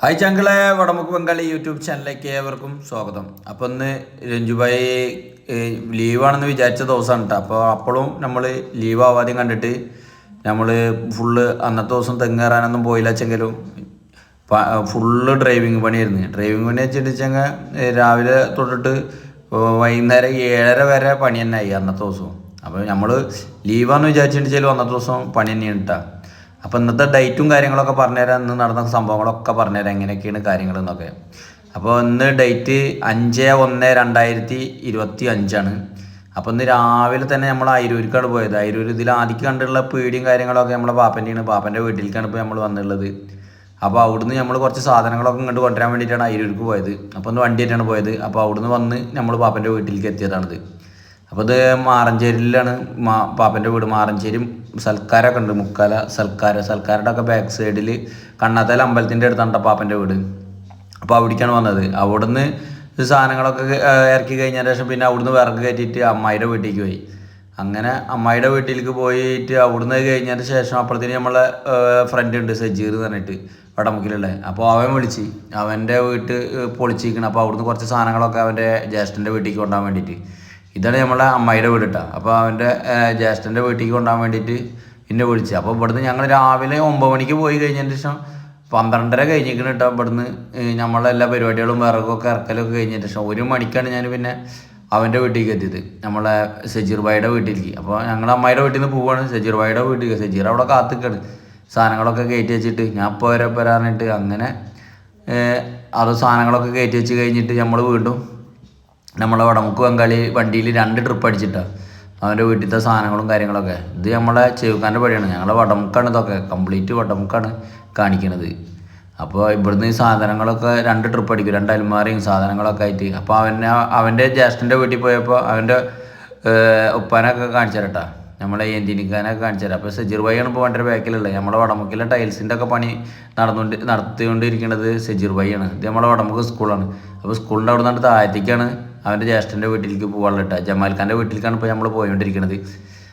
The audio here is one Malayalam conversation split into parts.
ഹായ് ചങ്കളെ വടമുക്ക് ബംഗാളി യൂട്യൂബ് ചാനലിലേക്ക് ഏവർക്കും സ്വാഗതം. അപ്പോൾ ഇന്ന് രഞ്ജുഭായി ലീവാണെന്ന് വിചാരിച്ച ദിവസമാണ് കേട്ടോ. അപ്പോൾ അപ്പോഴും നമ്മൾ ലീവ് ആവാതെയും കണ്ടിട്ട് നമ്മൾ ഫുള്ള് അന്നത്തെ ദിവസം തെങ്ങേറാനൊന്നും പോയില്ല വെച്ചെങ്കിലും ഫുള്ള് ഡ്രൈവിങ് പണിയായിരുന്നു. ഡ്രൈവിങ് പണി വെച്ചിട്ടുണ്ടെങ്കിൽ രാവിലെ തൊട്ടിട്ട് വൈകുന്നേരം 7:30 വരെ പണി തന്നെ ആയി അന്നത്തെ ദിവസവും. അപ്പോൾ നമ്മൾ ലീവാന്ന് വിചാരിച്ചിട്ടുണ്ടെങ്കിലും അന്നത്തെ ദിവസം പണി തന്നെയാണ് കേട്ടോ. അപ്പോൾ ഇന്നത്തെ ഡേറ്റും കാര്യങ്ങളൊക്കെ പറഞ്ഞുതരാം, ഇന്ന് നടന്ന സംഭവങ്ങളൊക്കെ പറഞ്ഞുതരാം എങ്ങനെയൊക്കെയാണ് കാര്യങ്ങൾ എന്നൊക്കെ. അപ്പോൾ ഇന്ന് ഡേറ്റ് 5/1/2025. അപ്പോൾ ഇന്ന് രാവിലെ തന്നെ നമ്മൾ അയിരൂർക്കാണ് പോയത്. അയിരൂർ ഇതിൽ ആദ്യം കണ്ടുള്ള പീടിയും കാര്യങ്ങളൊക്കെ നമ്മളെ പാപ്പൻ്റെ വീട്ടിലേക്കാണ് ഇപ്പോൾ നമ്മൾ വന്നുള്ളത്. അപ്പോൾ അവിടുന്ന് നമ്മൾ കുറച്ച് സാധനങ്ങളൊക്കെ ഇങ്ങോട്ട് കൊണ്ടുവരാൻ വേണ്ടിയിട്ടാണ് അയിരൂർക്ക് പോയത്. അപ്പോൾ ഒന്ന് വണ്ടിയായിട്ടാണ് പോയത്. അപ്പോൾ അവിടുന്ന് വന്ന് നമ്മൾ പാപ്പൻ്റെ വീട്ടിലേക്ക് എത്തിയതാണിത്. അപ്പോൾ ഇത് മാറഞ്ചേരിയിലാണ് പാപ്പൻ്റെ വീട്. മാറഞ്ചേരി സൽക്കാരൊക്കെ ഉണ്ട്, മുക്കാല സൽക്കാരുടെ ഒക്കെ ബാക്ക് സൈഡിൽ കണ്ണാത്തല അമ്പലത്തിൻ്റെ അടുത്താണ് പാപ്പൻ്റെ വീട്. അപ്പോൾ അവിടേക്കാണ് വന്നത്. അവിടുന്ന് സാധനങ്ങളൊക്കെ ഇറക്കി കഴിഞ്ഞതിന് ശേഷം പിന്നെ അവിടുന്ന് വിറക് കയറ്റിയിട്ട് അമ്മായിയുടെ വീട്ടിലേക്ക് പോയി. അങ്ങനെ അമ്മായിയുടെ വീട്ടിലേക്ക് പോയിട്ട് അവിടുന്ന് കഴിഞ്ഞതിന് ശേഷം അപ്പോഴത്തേന് നമ്മളെ ഫ്രണ്ട് ഉണ്ട് സജീർ എന്ന് പറഞ്ഞിട്ട് വടമുക്കിലുള്ള. അപ്പോൾ അവൻ വിളിച്ച് അവൻ്റെ വീട്ട് പൊളിച്ചിരിക്കണം. അപ്പോൾ അവിടുന്ന് കുറച്ച് സാധനങ്ങളൊക്കെ അവൻ്റെ ജ്യേഷ്ഠൻ്റെ വീട്ടിലേക്ക് കൊണ്ടുപോകാൻ വേണ്ടിയിട്ട്. ഇതാണ് നമ്മളെ അമ്മായിയുടെ വീട് കേട്ടോ. അപ്പോൾ അവൻ്റെ ജ്യേഷ്ഠൻ്റെ വീട്ടിലേക്ക് കൊണ്ടുപോകാൻ വേണ്ടിയിട്ട് പിന്നെ വിളിച്ചു. അപ്പോൾ ഇവിടുന്ന് ഞങ്ങൾ രാവിലെ 9 മണിക്ക് പോയി കഴിഞ്ഞതിന് ശേഷം 12:30 കഴിഞ്ഞിരിക്കണം കേട്ടോ. ഇവിടുന്ന് നമ്മളെല്ലാ പരിപാടികളും വിറകൊക്കെ ഇറക്കലൊക്കെ കഴിഞ്ഞതിന് ശേഷം 1 മണിക്കാണ് ഞാൻ പിന്നെ അവൻ്റെ വീട്ടിലേക്ക് എത്തിയത്, നമ്മളെ സജീർ ഭായിയുടെ വീട്ടിലേക്ക്. അപ്പോൾ ഞങ്ങൾ അമ്മായിയുടെ വീട്ടിൽ നിന്ന് പോവുകയാണ് സജീർ ഭായിയുടെ വീട്ടിലേക്ക്. സജീർ അവിടെ കാത്തിക്കാണ് സാധനങ്ങളൊക്കെ കയറ്റി വെച്ചിട്ട് ഞാൻ ഇപ്പോൾ വരാനിട്ട്. അങ്ങനെ അത് സാധനങ്ങളൊക്കെ കയറ്റി വെച്ച് കഴിഞ്ഞിട്ട് നമ്മൾ വീണ്ടും നമ്മളെ വടമുക്ക് ബംഗാളി വണ്ടിയിൽ 2 ട്രിപ്പ് അടിച്ചിട്ടാണ് അവൻ്റെ വീട്ടിലത്തെ സാധനങ്ങളും കാര്യങ്ങളൊക്കെ. ഇത് നമ്മളെ ചെവുക്കാൻ്റെ പടിയാണ്. ഞങ്ങളെ വടമുക്കാണ് ഇതൊക്കെ, കംപ്ലീറ്റ് വടമുക്കാണ് കാണിക്കുന്നത്. അപ്പോൾ ഇവിടുന്ന് ഈ സാധനങ്ങളൊക്കെ 2 ട്രിപ്പ് അടിക്കും, 2 അൽമാരയും സാധനങ്ങളൊക്കെ ആയിട്ട്. അപ്പോൾ അവൻ്റെ ജ്യേഷ്ഠൻ്റെ വീട്ടിൽ പോയപ്പോൾ അവൻ്റെ ഉപ്പാനൊക്കെ കാണിച്ചു തരട്ടാ, നമ്മളെ എന്തിനിക്കാനൊക്കെ കാണിച്ചു തരാം. അപ്പോൾ സജീർ ഭായിയാണ് ഇപ്പോൾ വണ്ടിയുടെ ബാക്കിലുള്ളത്. നമ്മളെ വടമുക്കിലെ ടൈൽസിൻ്റെ ഒക്കെ പണി നടത്തിക്കൊണ്ടിരിക്കുന്നത് സജീർ ഭായിയാണ്. ഇത് നമ്മളെ വടമുക്ക് സ്കൂളാണ്. അപ്പോൾ സ്കൂളിൻ്റെ അവിടെ നിന്നിട്ട് താഴത്തേക്കാണ് അവൻ്റെ ജ്യേഷ്ഠൻ്റെ വീട്ടിലേക്ക് പോകാനുള്ള കേട്ടോ. ജമാൽഖാൻ്റെ വീട്ടിലേക്കാണ് ഇപ്പോൾ നമ്മൾ പോയിക്കൊണ്ടിരിക്കുന്നത്.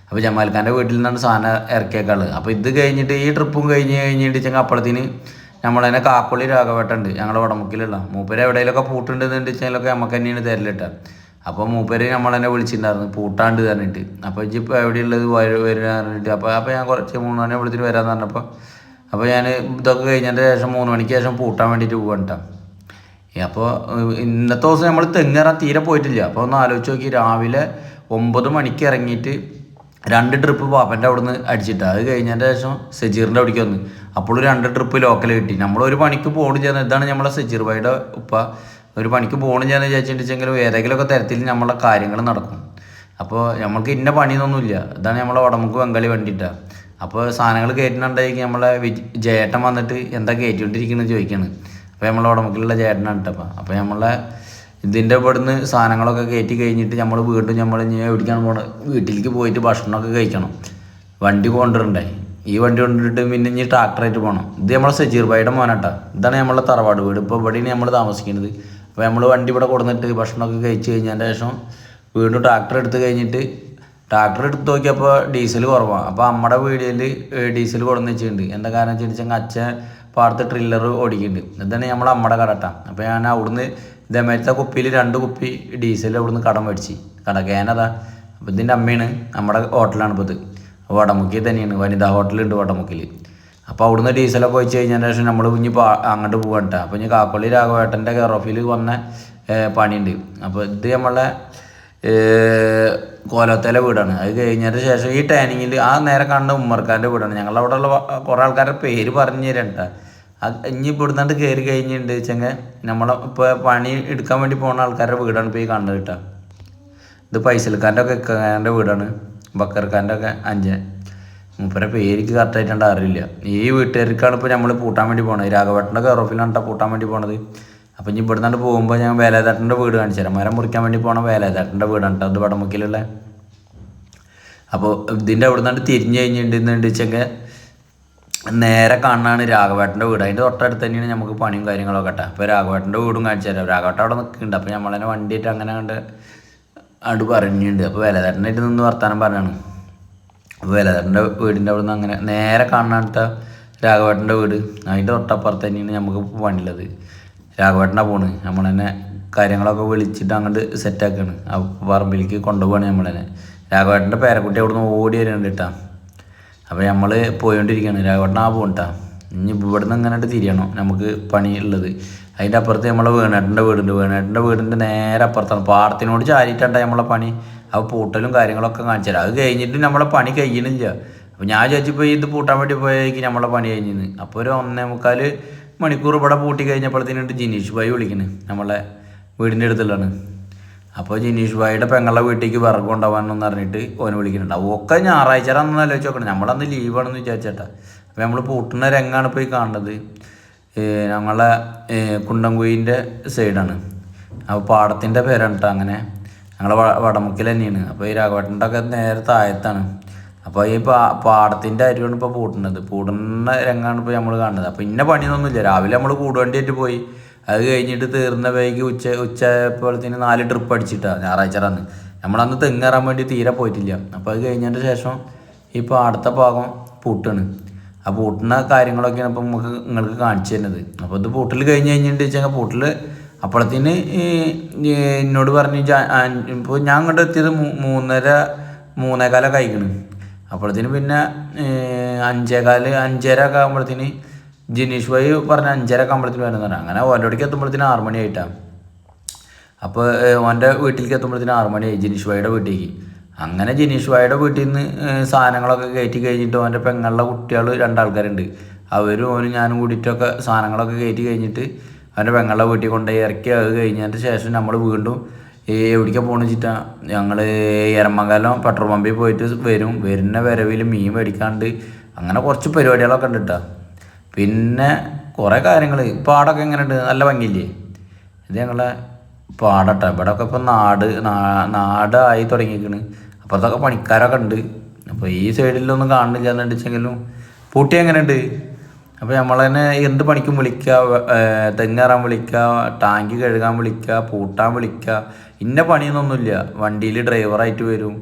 അപ്പോൾ ജമാൽഖാൻ്റെ വീട്ടിൽ നിന്നാണ് സാധനം ഇറക്കിയേക്കാളുള്ളത്. അപ്പോൾ ഇത് കഴിഞ്ഞിട്ട് ഈ ട്രിപ്പും കഴിഞ്ഞിട്ട് അപ്പോഴത്തേന് നമ്മളതിനെ കാക്കൊള്ളി രാഘവേട്ടുണ്ട് ഞങ്ങളുടെ വടമുക്കിലുള്ള. മൂപ്പര് എവിടെയെങ്കിലുമൊക്കെ പൂട്ടുണ്ടെന്ന് വെച്ചാലൊക്കെ നമുക്ക് തന്നെയാണ് തരലിട്ട. അപ്പോൾ മൂപ്പര് നമ്മളെന്നെ വിളിച്ചിട്ടുണ്ടായിരുന്നു പൂട്ടാണ്ട് പറഞ്ഞിട്ട്. അപ്പോൾ ഇപ്പോൾ എവിടെയുള്ളത് വരാൻ പറഞ്ഞിട്ട്. അപ്പോൾ ഞാൻ കുറച്ച് 3 മണി ആകുമ്പോഴത്തേന് വരാമെന്ന് പറഞ്ഞപ്പോൾ അപ്പോൾ ഞാൻ ഇതൊക്കെ കഴിഞ്ഞതിൻ്റെ ശേഷം 3 മണിക്ക് ശേഷം പൂട്ടാൻ വേണ്ടിയിട്ട് പോകാൻ കേട്ടോ. അപ്പോൾ ഇന്നത്തെ ദിവസം നമ്മൾ തെങ്ങേറാൻ തീരെ പോയിട്ടില്ല. അപ്പോൾ ഒന്ന് ആലോചിച്ച് നോക്കി, രാവിലെ 9 മണിക്ക് ഇറങ്ങിയിട്ട് 2 ട്രിപ്പ് പാപ്പൻ്റെ അവിടെ നിന്ന് അടിച്ചിട്ടാണ്. അത് കഴിഞ്ഞതിൻ്റെ ശേഷം സജീറിൻ്റെ അവിടേക്ക് വന്ന് അപ്പോഴും 2 ട്രിപ്പ് ലോക്കൽ കിട്ടി. നമ്മളൊരു പണിക്ക് പോകണം ചെയ്യുന്നത്. ഇതാണ് നമ്മളെ സജീർ ഭായിയുടെ ഉപ്പ. ഒരു പണിക്ക് പോകണം ചെയ്യാന്ന് വിചാരിച്ചിട്ടുണ്ടെങ്കിലും ഏതെങ്കിലുമൊക്കെ തരത്തിൽ നമ്മളെ കാര്യങ്ങൾ നടക്കും. അപ്പോൾ നമ്മൾക്ക് ഇന്ന പണിയൊന്നുമില്ല. ഇതാണ് നമ്മളെ വടമുക്ക് ബംഗാളി വണ്ടിയിട്ടാണ്. അപ്പോൾ സാധനങ്ങൾ കയറ്റുന്നുണ്ടെങ്കിൽ നമ്മളെ ജേട്ടൻ വന്നിട്ട് എന്താ കയറ്റിക്കൊണ്ടിരിക്കുന്നത് ചോദിക്കുകയാണ്. അപ്പോൾ നമ്മളെ വടമുക്കിലുള്ള ചേട്ടനാണ് കേട്ടോ. അപ്പോൾ നമ്മളെ ഇതിൻ്റെ ഇവിടുന്ന് സാധനങ്ങളൊക്കെ കയറ്റി കഴിഞ്ഞിട്ട് നമ്മൾ വീണ്ടും നമ്മൾ ഇനി എവിടേക്കാണ് പോകണം, വീട്ടിലേക്ക് പോയിട്ട് ഭക്ഷണമൊക്കെ കഴിക്കണം. വണ്ടി കൊണ്ടുവരണ്ടേ. ഈ വണ്ടി കൊണ്ടിട്ട് പിന്നെ ഇനി ട്രാക്ടറായിട്ട് പോകണം. ഇത് നമ്മളെ സജീർ ഭായിയുടെ മോനാട്ടാ. ഇതാണ് നമ്മളെ തറവാട് വീട്. ഇപ്പോൾ ഇവിടെയാണ് നമ്മൾ താമസിക്കുന്നത്. അപ്പോൾ നമ്മൾ വണ്ടി ഇവിടെ കൊടുത്തിട്ട് ഭക്ഷണമൊക്കെ കഴിച്ച് കഴിഞ്ഞതിൻ്റെ ശേഷം വീണ്ടും ട്രാക്ടർ എടുത്ത് കഴിഞ്ഞിട്ട് ട്രാക്ടർ എടുത്ത് നോക്കിയപ്പോൾ ഡീസൽ കുറവാണ്. അപ്പോൾ നമ്മുടെ വീഡിയോയിൽ ഡീസൽ കൊടുന്ന് വെച്ചിട്ടുണ്ട്. എന്താ കാരണം വെച്ചിട്ടുണ്ടെങ്കിൽ അച്ഛൻ പാടത്ത് ട്രില്ലർ ഓടിക്കുന്നുണ്ട്. ഇതാണ് നമ്മളെ അമ്മയുടെ കടട്ടാ. അപ്പോൾ ഞാൻ അവിടുന്ന് ഇതേമാരത്തെ കുപ്പിയിൽ 2 കുപ്പി ഡീസൽ അവിടുന്ന് കടം മേടിച്ച് കടക്കേനതാ. അപ്പോൾ ഇതിൻ്റെ അമ്മയാണ്, നമ്മുടെ ഹോട്ടലാണ് ഇപ്പോൾ ഇത്. വടമുക്കിൽ തന്നെയാണ്, വനിതാ ഹോട്ടലുണ്ട് വടമുക്കിൽ. അപ്പോൾ അവിടുന്ന് ഡീസലൊക്കെ ഒഴിച്ച് കഴിഞ്ഞതിന് ശേഷം നമ്മൾ ഇനി അങ്ങോട്ട് പോകാൻ കേട്ടോ. അപ്പോൾ ഇനി കാക്കൊള്ളി രാഘവേട്ടൻ്റെ കെയർ ഓഫിൽ വന്ന പണിയുണ്ട്. അപ്പോൾ ഇത് നമ്മളെ കോലത്തേലെ വീടാണ്. അത് കഴിഞ്ഞതിന് ശേഷം ഈ ടൈനിങ്ങിൽ ആ നേരെ കാണുന്ന ഉമ്മർക്കാൻ്റെ വീടാണ്. ഞങ്ങളവിടെ ഉള്ള കുറേ ആൾക്കാരുടെ പേര് പറഞ്ഞു തരാം കേട്ടോ. അത് ഇനി ഇവിടുന്നാണ്ട് കയറി കഴിഞ്ഞിട്ടുണ്ട് വെച്ചെങ്കിൽ നമ്മളെ ഇപ്പോൾ പണി എടുക്കാൻ വേണ്ടി പോകുന്ന ആൾക്കാരുടെ വീടാണ് ഇപ്പോൾ ഈ കാണുന്നത് കേട്ടോ. ഇത് പൈസൽക്കാരൻ്റെ ഒക്കെ ഇക്കാൻ്റെ വീടാണ്, ബക്കർക്കാരൻ്റെ ഒക്കെ അഞ്ചൻ. മൂപ്പരെ പേരിക്ക് കറക്റ്റായിട്ടുണ്ട് അറിയില്ല. ഈ വീട്ടുകാർക്കാണ് ഇപ്പോൾ നമ്മൾ പൂട്ടാൻ വേണ്ടി പോകണത്. രാഘവേട്ടൻ്റെ കെയർ ഓഫിലാണ് കേട്ടോ പൂട്ടാൻ വേണ്ടി പോണത്. അപ്പോൾ ഇനി ഇവിടുന്നാണ്ട് പോകുമ്പോൾ ഞാൻ വേലാതേട്ടൻ്റെ വീട് കാണിച്ചു തരാം. മരം മുറിക്കാൻ വേണ്ടി പോകണം വേലാതേട്ടൻ്റെ വീടാണ് കേട്ടോ, അത് വടമുക്കിലുള്ള. അപ്പോൾ ഇതിൻ്റെ അവിടെ നിന്നാണ്ട് തിരിഞ്ഞ് കഴിഞ്ഞിട്ടുണ്ടെന്ന് വെച്ചെങ്കിൽ നേരെ കാണാനാണ് രാഘവേട്ടൻ്റെ വീട്. അതിൻ്റെ തൊട്ടടുത്ത് തന്നെയാണ് നമുക്ക് പണിയും കാര്യങ്ങളൊക്കെ കേട്ടോ. അപ്പോൾ രാഘവേട്ടൻ്റെ വീടും കാണിച്ചു തരാം. രാഘവേട്ടൻ അവിടെ നിൽക്കുന്നുണ്ട്. അപ്പോൾ നമ്മളതിനെ വണ്ടിയിട്ട് അങ്ങനെ കണ്ട് പറഞ്ഞിട്ടുണ്ട്. അപ്പോൾ വേലാതേട്ടനായിട്ട് നിന്ന് വർത്താനം പറഞ്ഞാണ്. അപ്പോൾ വേലാതേട്ടൻ്റെ വീടിൻ്റെ അവിടെ നിന്ന് അങ്ങനെ നേരെ കാണാത്ത രാഘവേട്ടൻ്റെ വീട്. അതിൻ്റെ തൊട്ടപ്പുറത്ത് തന്നെയാണ് നമുക്ക് പണിയുള്ളത്. രാഘവേട്ടനാ പോണ്. നമ്മൾ തന്നെ കാര്യങ്ങളൊക്കെ വിളിച്ചിട്ട് അങ്ങോട്ട് സെറ്റാക്കാണ്. ആ പറമ്പിലേക്ക് കൊണ്ടുപോവാണ് നമ്മൾ തന്നെ. രാഘവേട്ടൻ്റെ പേരക്കുട്ടി അവിടെ നിന്ന് ഓടി വരുന്നുണ്ട് കേട്ടാ. അപ്പോൾ നമ്മൾ പോയിക്കൊണ്ടിരിക്കുകയാണ്. രാഘവേട്ടൻ പോകണ്ടാ. ഇനി ഇവിടുന്ന് ഇങ്ങനെ തിരിയണം നമുക്ക് പണി ഉള്ളത്. അതിൻ്റെ അപ്പുറത്ത് നമ്മളെ വേണേട്ടൻ്റെ വീടുണ്ട്. വേണേട്ടൻ്റെ വീടിൻ്റെ നേരെ അപ്പുറത്താണ്. പാടത്തിനോട് ചാരിയിട്ടുണ്ടായി നമ്മളെ പണി. അപ്പോൾ പൂട്ടലും കാര്യങ്ങളൊക്കെ കാണിച്ചു തരാം. അത് കഴിഞ്ഞിട്ട് നമ്മളെ പണി കഴിയണില്ല. അപ്പോൾ ഞാൻ ചോദിച്ചപ്പോൾ ഇത് പൂട്ടാൻ വേണ്ടി പോയേക്ക് നമ്മളെ പണി കഴിഞ്ഞിന്ന്. അപ്പോൾ ഒരു 1.25 മണിക്കൂർ ഇവിടെ പൂട്ടി കഴിഞ്ഞപ്പോഴത്തേനുണ്ട് ജിനീഷ് ഭായി വിളിക്കുന്നത്. നമ്മളെ വീടിൻ്റെ അടുത്തുള്ളതാണ്. അപ്പോൾ ജിനീഷ് ഭായിയുടെ പെങ്ങളുടെ വീട്ടിലേക്ക് വിറക് കൊണ്ടുപോകാനെന്ന് പറഞ്ഞിട്ട് ഓന് വിളിക്കുന്നുണ്ട്. ഒക്കെ ഞായറാഴ്ച അന്ന് ആലോചിച്ച് നോക്കണം. നമ്മളന്ന് ലീവാണെന്ന് വിചാരിച്ചേട്ടാ. അപ്പോൾ നമ്മൾ പൂട്ടുന്ന രംഗമാണ് ഇപ്പോൾ ഈ കാണുന്നത്. ഞങ്ങളെ കുണ്ടംകുയിൻ്റെ സൈഡാണ്. അപ്പോൾ പാടത്തിൻ്റെ പേരാണ് കേട്ടോ. അങ്ങനെ ഞങ്ങളെ വടമുക്കിൽ തന്നെയാണ്. അപ്പോൾ ഈ രാഘവേട്ടൻ്റെ ഒക്കെ നേരെ താഴത്താണ്. അപ്പോൾ ഈ പാടത്തിൻ്റെ അരിവാണ് ഇപ്പോൾ പൂട്ടുന്ന രംഗമാണ് ഇപ്പോൾ നമ്മൾ കാണുന്നത്. അപ്പോൾ ഇന്ന പണിയൊന്നുമില്ല. രാവിലെ നമ്മൾ കൂടുവണ്ടിയായിട്ട് പോയി. അത് കഴിഞ്ഞിട്ട് തീർന്ന വൈകി ഉച്ചപ്പോഴത്തേന് 4 ട്രിപ്പ് അടിച്ചിട്ടാണ് ഞായറാഴ്ച അന്ന്. നമ്മളന്ന് തെങ്ങേറാൻ വേണ്ടി തീരെ പോയിട്ടില്ല. അപ്പോൾ അത് കഴിഞ്ഞതിൻ്റെ ശേഷം ഈ പാടത്തെ ഭാഗം പൂട്ടാണ്. ആ പൂട്ടുന്ന കാര്യങ്ങളൊക്കെയാണ് ഇപ്പോൾ നിങ്ങൾക്ക് കാണിച്ചു തരുന്നത്. അപ്പോൾ ഇത് പൂട്ടിൽ കഴിഞ്ഞിട്ട് വെച്ചാൽ പൂട്ടിൽ അപ്പോഴത്തേന് എന്നോട് പറഞ്ഞ് ഇപ്പോൾ ഞാൻ ഇങ്ങോട്ട് എത്തിയത് 3:45 കഴിക്കണം. അപ്പോഴത്തേന് പിന്നെ 5:15 ഒക്കെ ആകുമ്പോഴത്തേന് ജിനീഷ് ഭായി പറഞ്ഞ 5:30 ഒക്കെ ആകുമ്പോഴത്തേന് വരുന്ന പറഞ്ഞു. അങ്ങനെ ഓരോടേക്ക് എത്തുമ്പോഴത്തേന് 6 മണിയായിട്ടാണ്. അപ്പോൾ ഓൻ്റെ വീട്ടിലേക്ക് എത്തുമ്പോഴത്തേന് 6 മണിയായി ജിനീഷ് ഭായിയുടെ വീട്ടിലേക്ക്. അങ്ങനെ ജിനീഷ് ഭായിയുടെ വീട്ടിൽ നിന്ന് സാധനങ്ങളൊക്കെ കയറ്റി കഴിഞ്ഞിട്ട് ഓൻ്റെ പെങ്ങളുടെ കുട്ടികൾ 2 ആൾക്കാരുണ്ട്. അവരും ഓനും ഞാനും കൂടിയിട്ടൊക്കെ സാധനങ്ങളൊക്കെ കയറ്റി കഴിഞ്ഞിട്ട് അവൻ്റെ പെങ്ങളുടെ വീട്ടിൽ കൊണ്ടുപോയി ഇറക്കി. അത് കഴിഞ്ഞതിന് ശേഷം നമ്മൾ വീണ്ടും എവിടേക്കാണ് പോകണമെന്ന് വെച്ചിട്ടാ ഞങ്ങൾ എരമംഗലം പെട്രോൾ പമ്പിൽ പോയിട്ട് വരുന്ന വരവിൽ മീൻ മേടിക്കാണ്ട് അങ്ങനെ കുറച്ച് പരിപാടികളൊക്കെ ഉണ്ട് കേട്ടോ. പിന്നെ കുറേ കാര്യങ്ങൾ. പാടമൊക്കെ എങ്ങനെയുണ്ട്? നല്ല ഭംഗിയില്ലേ? ഇത് ഞങ്ങളെ പാടട്ടോ. ഇവിടെ ഒക്കെ ഇപ്പോൾ നാടായി തുടങ്ങിയിരിക്കണ്. അപ്പോൾ അതൊക്കെ പണിക്കാരൊക്കെ ഉണ്ട്. അപ്പോൾ ഈ സൈഡിലൊന്നും കാണുന്നില്ല എന്ന് വെച്ചെങ്കിലും പൂട്ടി എങ്ങനെയുണ്ട്? അപ്പോൾ നമ്മൾ തന്നെ എന്ത് പണിക്കും വിളിക്കുക. തെങ്ങേറാൻ വിളിക്കുക, ടാങ്ക് കഴുകാൻ വിളിക്കുക, പൂട്ടാൻ വിളിക്കുക. ഇന്ന പണിയൊന്നുമില്ല. വണ്ടിയിൽ ഡ്രൈവറായിട്ട് വരും.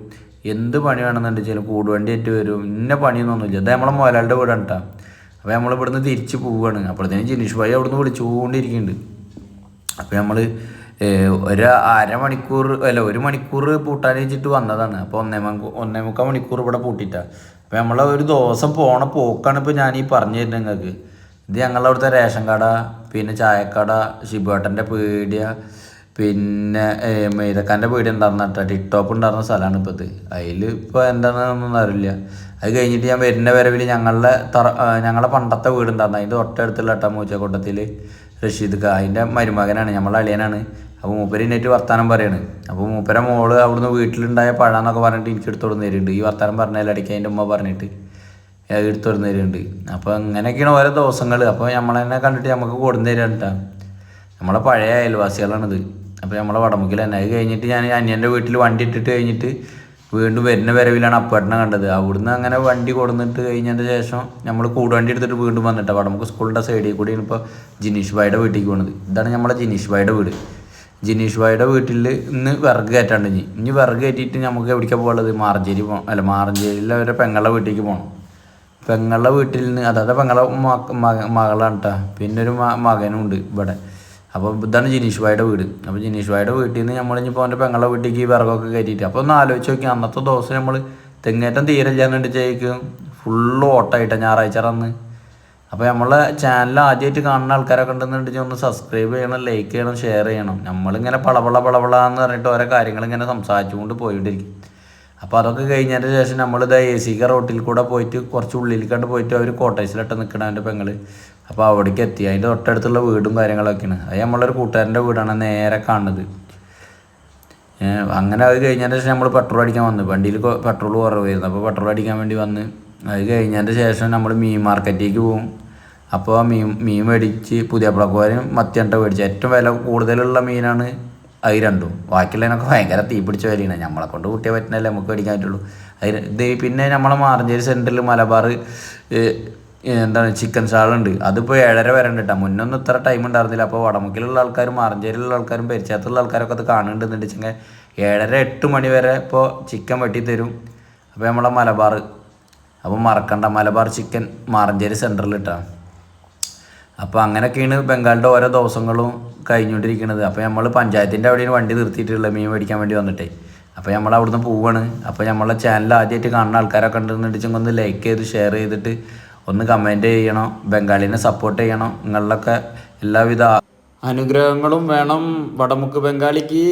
എന്ത് പണി വേണമെന്നുണ്ടെച്ചാലും കൂടുവണ്ടിയായിട്ട് വരും. ഇന്ന പണിയൊന്നുമില്ല. ഇത് നമ്മളെ മുതലാളിയുടെ വീടാണ് കേട്ടോ. അപ്പോൾ നമ്മൾ ഇവിടുന്ന് തിരിച്ച് പോവുകയാണ്. അപ്പോഴത്തേനും ജിനീഷ് ഭായി അവിടുന്ന് വിളിച്ചുകൊണ്ടിരിക്കുന്നുണ്ട്. അപ്പോൾ നമ്മൾ ഒരു മണിക്കൂർ പൂട്ടാൻ വെച്ചിട്ട് വന്നതാണ്. അപ്പോൾ 1.25 മണിക്കൂർ ഇവിടെ പൂട്ടിയിട്ടാണ്. അപ്പോൾ നമ്മളെ ഒരു ദിവസം പോണ പോക്കാണ് ഇപ്പോൾ ഞാൻ ഈ പറഞ്ഞു തരുന്നത് നിങ്ങൾക്ക്. ഇത് ഞങ്ങളവിടുത്തെ റേഷൻ കട, പിന്നെ ചായക്കട, ഷിബുവേട്ടൻ്റെ പീടിയ, പിന്നെ മെയ്തക്കാൻ്റെ പീടിയ ഉണ്ടായിരുന്ന കേട്ടോ. ടിക്ടോപ്പ് ഉണ്ടായിരുന്ന സ്ഥലമാണ് ഇപ്പോൾ ഇത്. അതിൽ ഇപ്പോൾ എന്താണെന്നൊന്നും അറിയില്ല. അത് കഴിഞ്ഞിട്ട് ഞാൻ വരുന്ന വരവിൽ ഞങ്ങളെ പണ്ടത്തെ വീടുണ്ടായിരുന്നു. അതിൻ്റെ തൊട്ടടുത്തുള്ള കേട്ടോ മൂച്ചക്കൂട്ടത്തിൽ റഷീദ് അതിൻ്റെ മരുമകനാണ്, നമ്മളെ അളിയനാണ്. അപ്പോൾ മൂപ്പര് ഇന്നേറ്റ് വർത്താനം പറയാണ്. അപ്പോൾ മൂപ്പര മോള് അവിടുന്ന് വീട്ടിലുണ്ടായ പഴമെന്നൊക്കെ പറഞ്ഞിട്ട് എനിക്ക് എടുത്തോടുന്ന് തരുന്നുണ്ട്. ഈ വർത്താനം പറഞ്ഞതിലടയ്ക്ക് അതിൻ്റെ ഉമ്മ പറഞ്ഞിട്ട് എടുത്തോടുന്ന് തരുന്നുണ്ട്. അപ്പോൾ അങ്ങനെയൊക്കെയാണ് ഓരോ ദിവസങ്ങൾ. അപ്പോൾ നമ്മളെന്നെ കണ്ടിട്ട് നമുക്ക് കൊടുന്ന് തരാൻ കേട്ടോ. നമ്മളെ പഴയ അയൽവാസികളാണിത്. അപ്പോൾ നമ്മളെ വടമുക്കിൽ തന്നെ. അത് കഴിഞ്ഞിട്ട് ഞാൻ അനിയൻ്റെ വീട്ടിൽ വണ്ടി ഇട്ടിട്ട് കഴിഞ്ഞിട്ട് വീണ്ടും വരുന്ന വരവിലാണ് അപ്പേട്ടനെ കണ്ടത്. അവിടുന്ന് അങ്ങനെ വണ്ടി കൊടുന്നിട്ട് കഴിഞ്ഞതിൻ്റെ ശേഷം നമ്മൾ കൂടുവണ്ടി എടുത്തിട്ട് വീണ്ടും വന്നിട്ടാണ് വടമുക്ക് സ്കൂളിൻ്റെ സൈഡിൽ കൂടിയാണ് ഇപ്പോൾ ജിനീഷ് ഭായിയുടെ വീട്ടിലേക്ക് പോകുന്നത്. ഇതാണ് നമ്മളെ ജിനീഷ് ഭായിയുടെ വീട്. ജിനീഷ് ഭായിയുടെ വീട്ടിൽ ഇന്ന് വിറക് കയറ്റാണ്ട്. ഇനി വിറക് കയറ്റിയിട്ട് നമുക്ക് എവിടേക്കാണ് പോകുള്ളത്? മാറഞ്ചേരി പോകണം. മാറഞ്ചേരിയിൽ അവരെ പെങ്ങളുടെ വീട്ടിലേക്ക് പോകണം. പെങ്ങളുടെ വീട്ടിൽ നിന്ന് അതായത് പെങ്ങളെ മകളാണ് കേട്ടോ. പിന്നെ ഒരു മകനും ഉണ്ട് ഇവിടെ. അപ്പോൾ ഇതാണ് ജിനീഷ് ഭായിയുടെ വീട്. അപ്പോൾ ജിനീഷ് ഭായിയുടെ വീട്ടിൽ നിന്ന് നമ്മളിപ്പോൾ അവൻ്റെ പെങ്ങളുടെ വീട്ടിലേക്ക് വിറകൊക്കെ കയറ്റിയിട്ട് അപ്പോൾ ഒന്ന് ആലോചിച്ച് നോക്കി. അന്നത്തെ ദിവസം നമ്മൾ തെങ്ങേറ്റം തീരല്ലാന്നുണ്ടെച്ചേക്കും ഫുള്ള് ഓട്ടമായിട്ടാണ് ഞായറാഴ്ച അന്ന്. അപ്പോൾ നമ്മളെ ചാനൽ ആദ്യമായിട്ട് കാണുന്ന ആൾക്കാരൊക്കെ ഉണ്ടെന്നുണ്ടെങ്കിൽ ഒന്ന് സബ്സ്ക്രൈബ് ചെയ്യണം, ലൈക്ക് ചെയ്യണം, ഷെയർ ചെയ്യണം. നമ്മളിങ്ങനെ പളപളന്ന് പറഞ്ഞിട്ട് ഓരോ കാര്യങ്ങളിങ്ങനെ സംസാരിച്ചുകൊണ്ട് പോയിട്ടിരിക്കും. അപ്പോൾ അതൊക്കെ കഴിഞ്ഞതിന് ശേഷം നമ്മളിത് AC റോട്ടിൽ കൂടെ പോയിട്ട് കുറച്ച് ഉള്ളിലേക്കാണ്ട് പോയിട്ട് അവർ കോട്ടേഴ്സിലിട്ട് നിൽക്കണം അവൻ്റെ പെങ്ങൾ. അപ്പോൾ അവിടേക്ക് എത്തി. അതിൻ്റെ തൊട്ടടുത്തുള്ള വീടും കാര്യങ്ങളൊക്കെയാണ്. അത് നമ്മളൊരു കൂട്ടുകാരൻ്റെ വീടാണ് നേരെ കാണുന്നത്. അങ്ങനെ അത് കഴിഞ്ഞതിന് ശേഷം നമ്മൾ പെട്രോൾ അടിക്കാൻ വന്നു. വണ്ടിയിൽ പെട്രോൾ കുറവായിരുന്നു. അപ്പോൾ പെട്രോൾ അടിക്കാൻ വേണ്ടി വന്ന് അത് കഴിഞ്ഞതിൻ്റെ ശേഷം നമ്മൾ മീൻ മാർക്കറ്റിലേക്ക് പോകും. അപ്പോൾ മീൻ മേടിച്ച് പുതിയപ്പളക്കോരും മത്തിയണ്ട മേടിച്ച് ഏറ്റവും വില കൂടുതലുള്ള മീനാണ് അത് രണ്ടും. ബാക്കിയുള്ളതിനൊക്കെ ഭയങ്കര തീ പിടിച്ച വിലയാണ്. നമ്മളെ കൊണ്ട് കൂട്ടിയാൽ പറ്റുന്നല്ലേ നമുക്ക് മേടിക്കാൻ പറ്റുള്ളൂ. ഇത് പിന്നെ നമ്മളെ മാറഞ്ചേരി സെൻറ്ററിൽ മലബാർ എന്താണ് ചിക്കൻ സ്റ്റാളുണ്ട്. അതിപ്പോൾ 7:30 വരെ ഉണ്ട് കേട്ടോ. മുന്നൊന്നും ഇത്ര ടൈം ഉണ്ടായിരുന്നില്ല. അപ്പോൾ വടമുക്കിലുള്ള ആൾക്കാരും മാറഞ്ചേരിയിലുള്ള ആൾക്കാരും പരിചയത്തുള്ള ആൾക്കാരൊക്കെ അത് കാണുന്നുണ്ടെന്ന് വെച്ചെങ്കിൽ 7:30 8 മണി വരെ ഇപ്പോൾ ചിക്കൻ വെട്ടി തരും. അപ്പോൾ നമ്മളെ മലബാർ അപ്പോൾ മറക്കണ്ട, മലബാർ ചിക്കൻ മാറഞ്ചേരി സെൻറ്ററിൽ ഇട്ടാണ്. അപ്പോൾ അങ്ങനെയൊക്കെയാണ് ബംഗാളിൻ്റെ ഓരോ ദിവസങ്ങളും കഴിഞ്ഞുകൊണ്ടിരിക്കുന്നത്. അപ്പോൾ നമ്മൾ പഞ്ചായത്തിൻ്റെ അവിടെയാണ് വണ്ടി നിർത്തിയിട്ടുള്ളത് മീൻ മേടിക്കാൻ വേണ്ടി വന്നിട്ടേ. അപ്പോൾ നമ്മൾ അവിടുന്ന് പോവാണ്. അപ്പോൾ നമ്മളെ ചാനൽ ആദ്യമായിട്ട് കാണുന്ന ആൾക്കാരൊക്കെ ഉണ്ടെന്നുണ്ടെങ്കിൽ ഒന്ന് ലൈക്ക് ചെയ്ത് ഷെയർ ചെയ്തിട്ട് ഒന്ന് കമൻറ്റ് ചെയ്യണം. ബംഗാളിനെ സപ്പോർട്ട് ചെയ്യണം. നിങ്ങളിലൊക്കെ എല്ലാവിധ അനുഗ്രഹങ്ങളും വേണം. വടമുക്ക് ബംഗാളിക്ക്